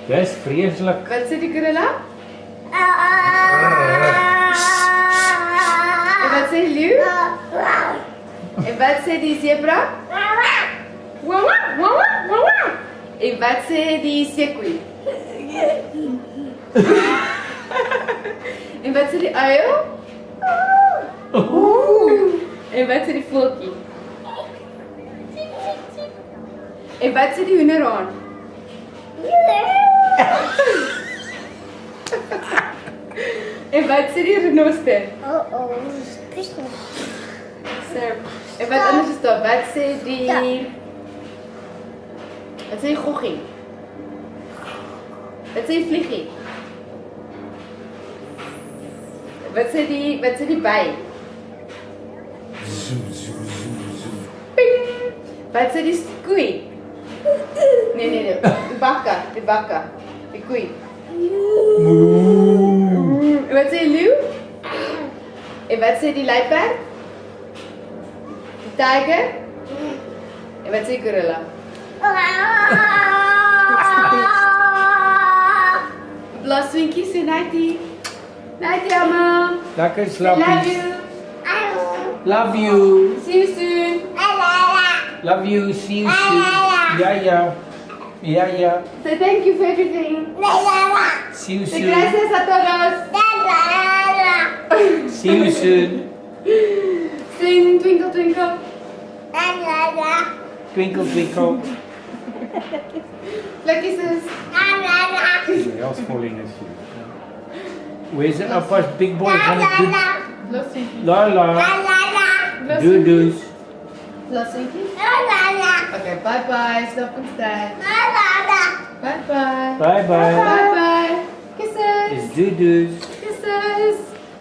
Dis vreeslik. Wat sê die gorilla? En wat sê die leeu? En wat sê die zebra? Wawa, wawa, wawa. En wat sê die seekoei? En wat sê die uil? En wat sê die voeltjie? En wat sê die hoenderhaan? En wat sê die renoster? Sept. En wat anders is daar? Wat sê die... Wat sê die goggie? Wat sê die vliegie? Wat sê die by? Ping! Wat sê die koei? Nee, die bakka, die koei. En wat sê die leeu? En wat sê die luiperd? Die tiger? En wat sê die gorilla? Blaswinkie sê nightie. Nightie, allemaal. Lekker Love slappies. you. Love you. See you soon. Love you. See you soon. Ja. Say thank you for everything. See you Say soon. gracias a todos. See you soon. Sing twinkle twinkle. Twinkle, twinkle. Lucky sis. Somebody else falling asleep. Where's the upper big boy? Blaswinkie. La. Doodles. Blaswinkie. Okay, bye bye. Stop and stay. Bye bye. Bye bye. Bye bye. Kisses. It's doodles. Kisses.